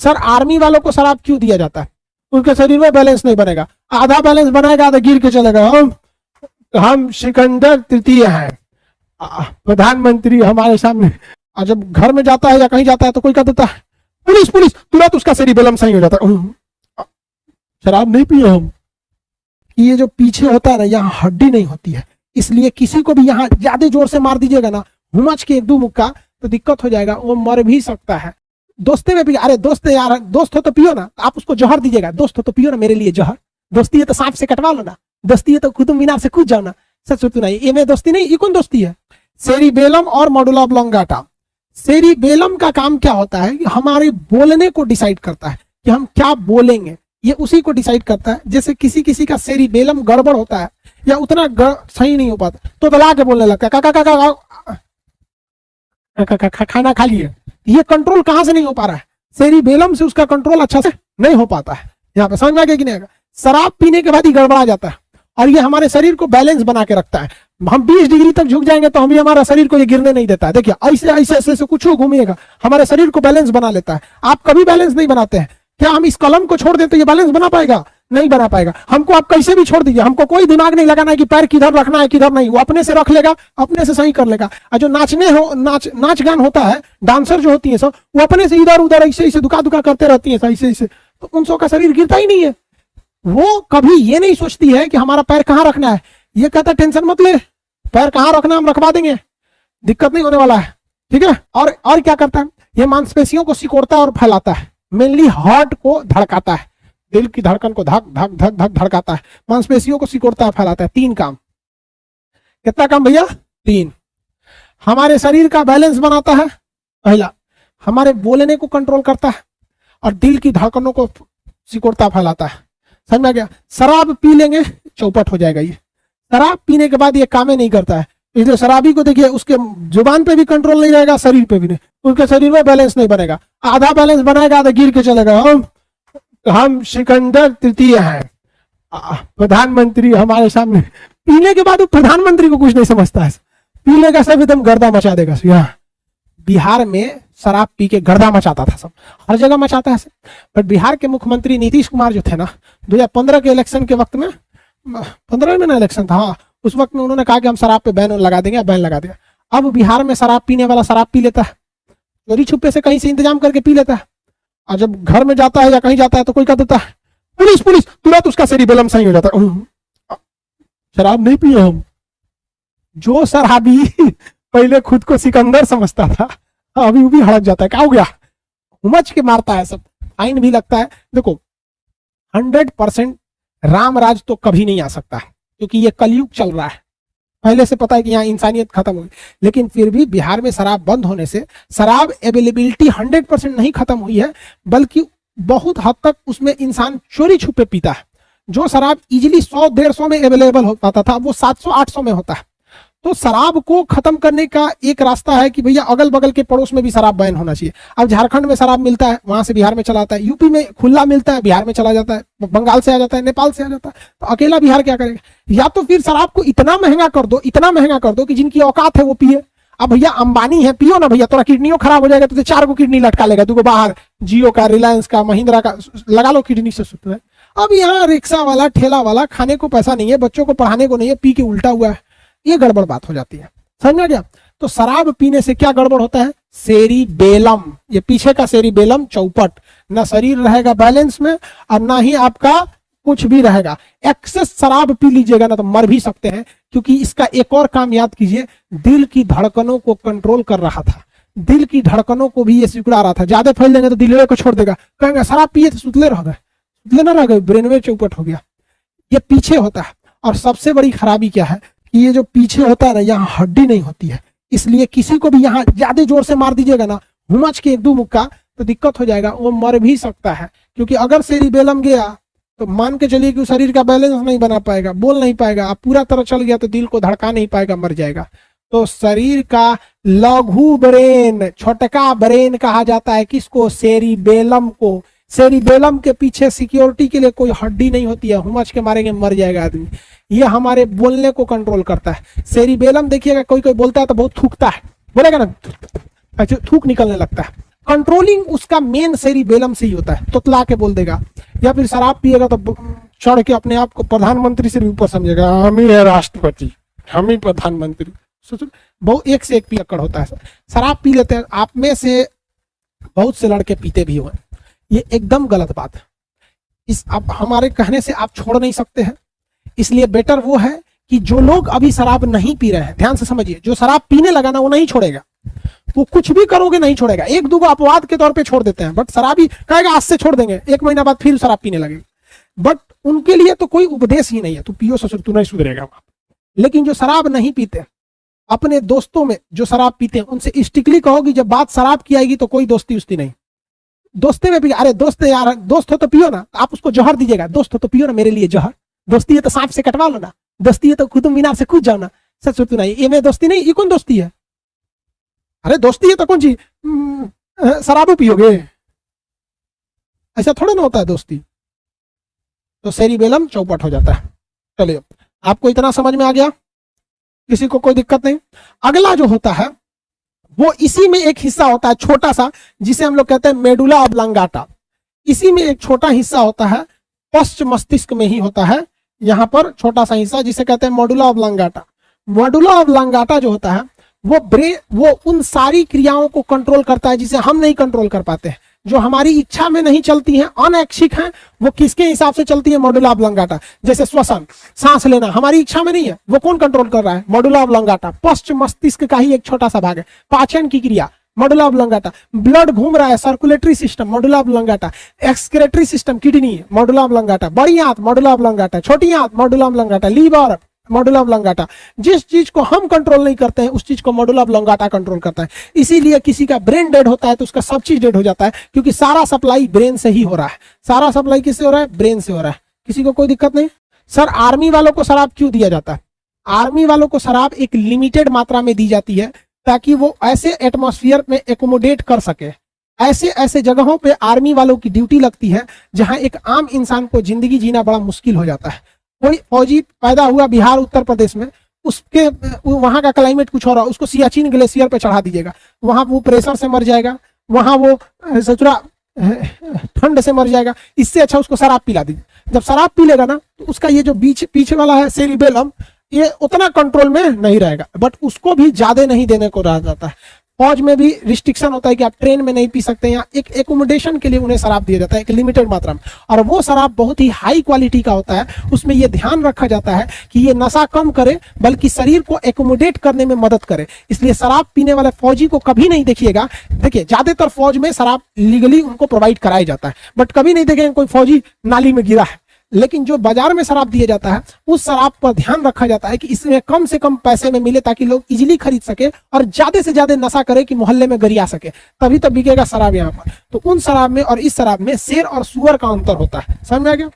Sir army वालों को शराब क्यों दिया जाता है? उनके शरीर में बैलेंस नहीं बनेगा, आधा बैलेंस बनाएगा आधा गिर के चलेगा। हम सिकंदर तृतीय हैं, प्रधानमंत्री हमारे सामने। और जब घर में जाता है या कहीं जाता है तो कोई कह देता है पुलिस पुलिस, तुरंत उसका सेरिबेलम सही हो जाता है। शराब नहीं पिए हम। ये जो पीछे होता है ना, यहाँ हड्डी नहीं होती है, इसलिए किसी को भी यहाँ ज्यादा जोर से मार दीजिएगा ना, हुमच के एक दो मुक्का, तो दिक्कत हो जाएगा, वो मर भी सकता है। दोस्ती में भी, अरे दोस्त यार, दोस्त हो तो पियो ना, आप उसको जहर दीजिएगा, दोस्त हो तो पियो ना मेरे लिए जहर। दोस्ती है तो सांप से कटवा लो ना, दोस्ती है तो कुतुब मीनार से कूद जाओ ना। सच सुनना, ये में दोस्ती नहीं, ये कौन दोस्ती है? सेरिबेलम और मेडुला ऑब्लोंगाटा। सेरिबेलम का काम क्या होता है कि हमारे बोलने को डिसाइड करता है कि हम क्या बोलेंगे, ये उसी को डिसाइड करता है। जैसे किसी किसी का सेरिबेलम गड़बड़ होता है या उतना सही नहीं हो पाता तो दला के बोलने लगता है खाना खा लिए। ये कंट्रोल कहां से नहीं हो पा रहा है? सेरिबेलम से उसका कंट्रोल अच्छा से नहीं हो पाता है। यहाँ पे समझ में आ गया कि नहीं आएगा? शराब पीने के बाद ही गड़बड़ा जाता है और ये हमारे शरीर को बैलेंस बना के रखता है। हम 20 डिग्री तक झुक जाएंगे तो हम भी हमारा शरीर को ये गिरने नहीं देता है। देखिए ऐसे ऐसे ऐसे कुछ घूमिएगा, हमारे शरीर को बैलेंस बना लेता है। आप कभी बैलेंस नहीं बनाते हैं। क्या हम इस कलम को छोड़ देते ये बैलेंस बना पाएगा? नहीं बना पाएगा। हमको आप कैसे भी छोड़ दीजिए, हमको कोई दिमाग नहीं लगाना है कि पैर किधर रखना है किधर नहीं, वो अपने से रख लेगा, अपने से सही कर लेगा। और जो नाच गान होता है, डांसर जो होती है सब, वो अपने से इधर उधर ऐसे ऐसे दुका दुका करते रहती है ऐसे ऐसे, तो उन सबका शरीर गिरता ही नहीं है। वो कभी ये नहीं सोचती है कि हमारा पैर कहाँ रखना है। ये कहता टेंशन मत ले, पैर कहाँ रखना हम रखवा देंगे, दिक्कत नहीं होने वाला है, ठीक है। और क्या करता है, ये मांसपेशियों को सिकोड़ता है और फैलाता है। मेनली हार्ट को धड़काता है, दिल की धड़कन को धक धक धक धक धड़काता है, मांसपेशियों को सिकोड़ता है, फैलाता है। 3 काम। कितना काम भैया? 3। हमारे शरीर का बैलेंस बनाता है, पहला हमारे बोलने को कंट्रोल करता है और दिल की धड़कनों को सिकोड़ता फैलाता है। समझ में आ गया? शराब पी लेंगे चौपट हो जाएगा। ये शराब पीने के बाद ये कामें नहीं करता है, इसलिए शराबी को देखिए उसके जुबान पे भी कंट्रोल नहीं रहेगा, शरीर पे भी नहीं, उनके शरीर में बैलेंस नहीं बनेगा, आधा बैलेंस बनाएगा आधा गिर के चलेगा। हम सिकंदर तृतीय हैं, प्रधानमंत्री हमारे सामने। पीने के बाद वो प्रधानमंत्री को कुछ नहीं समझता है, पी लेगा सब एकदम गर्दा मचा देगा। यहाँ बिहार में शराब पी के गर्दा मचाता था, सब हर जगह मचाता है। बट बिहार के मुख्यमंत्री नीतीश कुमार जो थे ना, 2015 के इलेक्शन के वक्त में, 15 में ना इलेक्शन था, हाँ, उस वक्त में उन्होंने कहा कि हम शराब पे बैन लगा देंगे, बैन लगा दिया। अब बिहार में शराब पीने वाला शराब पी लेता है, चोरी छुपे से कहीं से इंतजाम करके पी लेता है, और जब घर में जाता है या कहीं जाता है तो कोई कह देता है पुलिस पुलिस, तुरंत उसका सेरिबेलम सही हो जाता है। शराब नहीं पिए हम। जो शराबी पहले खुद को सिकंदर समझता था, अभी वो भी हड़क जाता है, क्या हो गया, उमच के मारता है, सब फाइन भी लगता है। देखो 100% राम राज तो कभी नहीं आ सकता है, क्योंकि ये कलयुग चल रहा है, पहले से पता है कि यहाँ इंसानियत खत्म हो गई। लेकिन फिर भी बिहार में शराब बंद होने से शराब अवेलेबिलिटी 100% नहीं खत्म हुई है, बल्कि बहुत हद तक उसमें इंसान चोरी छुपे पीता है। जो शराब इजिली 100-150 में अवेलेबल हो पाता था, वो 700-800 में होता है। तो शराब को खत्म करने का एक रास्ता है कि भैया अगल बगल के पड़ोस में भी शराब बैन होना चाहिए। अब झारखंड में शराब मिलता है, वहां से बिहार में चला आता है, यूपी में खुला मिलता है, बिहार में चला जाता है, बंगाल से आ जाता है, नेपाल से आ जाता है, तो अकेला बिहार क्या करेगा? या तो फिर शराब को इतना महंगा कर दो, इतना महंगा कर दो कि जिनकी औकात है वो पिए। अब भैया अंबानी है, पियो ना भैया, थोड़ा किडनियों खराब हो जाएगा, तुझे 4 को किडनी लटका लेगा, तुमको बाहर जियो का, रिलायंस का, महिंद्रा का लगा लो किडनी से सुत है। अब यहाँ रिक्शा वाला, ठेला वाला, खाने को पैसा नहीं है, बच्चों को पढ़ाने को नहीं है, पी के उल्टा हुआ है, ये गड़बड़ बात हो जाती है। समझ में गया? तो शराब पीने से क्या गड़बड़ होता है? सेरिबेलम, ये पीछे का सेरिबेलम चौपट, ना शरीर रहेगा बैलेंस में और ना ही आपका कुछ भी रहेगा। एक्सेस शराब पी लीजिएगा ना तो मर भी सकते हैं, क्योंकि इसका एक और काम याद कीजिए, दिल की धड़कनों को कंट्रोल कर रहा था, दिल की धड़कनों को भी ये सिकुड़ा रहा था। ज्यादा फैल देंगे तो दिल को छोड़ देगा, कहेंगे शराब पिए तो सुतले रह गए, सुतले ना रह गए, ब्रेनवे चौपट हो गया। ये पीछे होता है। और सबसे बड़ी खराबी क्या है कि ये जो पीछे होता है ना, यहाँ हड्डी नहीं होती है, इसलिए किसी को भी यहाँ ज्यादा जोर से मार दीजिएगा ना, हुमच के एक दो मुक्का, तो दिक्कत हो जाएगा, वो मर भी सकता है। क्योंकि अगर सेरिबेलम गया तो मान के चलिए कि शरीर का बैलेंस नहीं बना पाएगा, बोल नहीं पाएगा, अब पूरा तरह चल गया तो दिल को धड़का नहीं पाएगा, मर जाएगा। तो शरीर का लघु ब्रेन, छोटका ब्रेन कहा जाता है किसको? सेरिबेलम को। सेरिबेलम के पीछे सिक्योरिटी के लिए कोई हड्डी नहीं होती है, हुमच के मारेंगे मर जाएगा आदमी। ये हमारे बोलने को कंट्रोल करता है। सेरिबेलम देखिएगा, कोई कोई बोलता है तो बहुत थूकता है, बोलेगा ना, अच्छा थूक निकलने लगता है। कंट्रोलिंग उसका मेन सेरिबेलम से ही होता है, तुतला के बोल देगा, या फिर शराब पिएगा तो चढ़ के अपने आप को प्रधानमंत्री से भी ऊपर समझेगा, हम ही है राष्ट्रपति, हम ही प्रधानमंत्री। बहुत एक से एक पियक्कड़ होता है। शराब पी लेते हैं, आप में से बहुत से लड़के पीते भी हुए, ये एकदम गलत बात है। इस आप हमारे कहने से आप छोड़ नहीं सकते हैं, इसलिए बेटर वो है कि जो लोग अभी शराब नहीं पी रहे हैं, ध्यान से समझिए, जो शराब पीने लगा ना वो नहीं छोड़ेगा, वो कुछ भी करोगे नहीं छोड़ेगा। एक दो अपवाद के तौर पे छोड़ देते हैं, बट शराबी कहेगा आज से छोड़ देंगे, 1 महीना बाद फिर शराब पीने लगेगा, बट उनके लिए तो कोई उपदेश ही नहीं है, तू पियो ससुर तू नहीं सुधरेगा। लेकिन जो शराब नहीं पीते, अपने दोस्तों में जो शराब पीते हैं उनसे स्ट्रिक्टली कहो कि जब बात शराब की आएगी तो कोई दोस्ती उस्ती नहीं। दोस्ती में भी अरे दोस्त यार, दोस्त हो तो पियो ना, आप उसको जहर दीजिएगा, दोस्त हो तो पियो ना मेरे लिए जहर, दोस्ती है तो सांप से कटवा लो ना, दोस्ती है तो कुतुब मीनार से कूद जाओ ना। सच तू नहीं, ये मेरी दोस्ती नहीं, ये कौन दोस्ती है? अरे दोस्ती है तो कौन सी शराबू पियोगे, ऐसा थोड़ा ना होता है दोस्ती। तो सेरिबेलम चौपट हो जाता है। चलिए, आपको इतना समझ में आ गया, किसी को कोई दिक्कत नहीं। अगला जो होता है वो इसी में एक हिस्सा होता है छोटा सा, जिसे हम लोग कहते हैं मेडुला ऑब्लांगाटा। इसी में एक छोटा हिस्सा होता है, पश्च मस्तिष्क में ही होता है, यहाँ पर छोटा सा हिस्सा जिसे कहते हैं मेडुला ऑब्लांगाटा। मेडुला ऑब्लांगाटा जो होता है वो उन सारी क्रियाओं को कंट्रोल करता है जिसे हम नहीं कंट्रोल कर पाते हैं, जो हमारी इच्छा में नहीं चलती हैं, अनैच्छिक हैं, वो किसके हिसाब से चलती है? Medulla oblongata. जैसे श्वसन, सांस लेना हमारी इच्छा में नहीं है, वो कौन कंट्रोल कर रहा है? Medulla oblongata. पश्च मस्तिष्क का ही एक छोटा सा भाग है। पाचन की क्रिया मेडुला ऑब्लांगाटा। ब्लड घूम रहा है, circulatory system medulla oblongata. Excretory system kidney medulla oblongata. बड़ी आंत मेडुला ऑब्लांगाटा। छोटी आंत medulla oblongata. Liver medulla oblongata. जिस चीज को हम कंट्रोल नहीं करते हैं उस चीज को मेडुला ऑब्लांगाटा कंट्रोल करता है। इसीलिए किसी का ब्रेन डेड होता है तो उसका सब चीज डेड हो जाता है, क्योंकि सारा सप्लाई ब्रेन से ही हो रहा है। सारा सप्लाई किससे हो रहा है? ब्रेन से हो रहा है। किसी को कोई दिक्कत नहीं? सर आर्मी वालों को शराब क्यों दिया जाता है? आर्मी वालों को शराब एक लिमिटेड मात्रा में दी जाती है ताकि वो ऐसे एटमॉस्फेयर में एकोमोडेट कर सके। ऐसे ऐसे जगहों पे आर्मी वालों की ड्यूटी लगती है जहां एक आम इंसान को जिंदगी जीना बड़ा मुश्किल हो जाता है। कोई फौजी पैदा हुआ बिहार उत्तर प्रदेश में, उसके वहां का क्लाइमेट कुछ हो रहा है, उसको सियाचिन ग्लेशियर पे चढ़ा दीजिएगा, वहां वो प्रेशर से मर जाएगा, वहां वो सचुरा ठंड से मर जाएगा। इससे अच्छा उसको शराब पिला दीजिए। जब शराब पी लेगा ना तो उसका ये जो पीछे वाला है सेरिबेलम, ये उतना कंट्रोल में नहीं रहेगा, बट उसको भी ज्यादा नहीं देने को रहा जाता है। फौज में भी रिस्ट्रिक्शन होता है कि आप ट्रेन में नहीं पी सकते, या एक एकोमोडेशन के लिए उन्हें शराब दिया जाता है एक लिमिटेड मात्रा में, और वो शराब बहुत ही हाई क्वालिटी का होता है। उसमें ये ध्यान रखा जाता है कि ये नशा कम करे बल्कि शरीर को एकोमोडेट करने में मदद करे। इसलिए शराब पीने वाले फौजी को कभी नहीं देखिएगा। देखिए ज्यादातर फौज में शराब लीगली उनको प्रोवाइड कराया जाता है, बट कभी नहीं देखेंगे कोई फौजी नाली में गिरा है। लेकिन जो बाजार में शराब दिया जाता है उस शराब पर ध्यान रखा जाता है कि इसमें कम से कम पैसे में मिले ताकि लोग इजीली खरीद सके और ज्यादा से ज्यादा नशा करे कि मोहल्ले में गरिया सके, तभी तो बिकेगा शराब यहाँ पर। तो उन शराब में और इस शराब में शेर और सुअर का अंतर होता है। समझ में आ गया?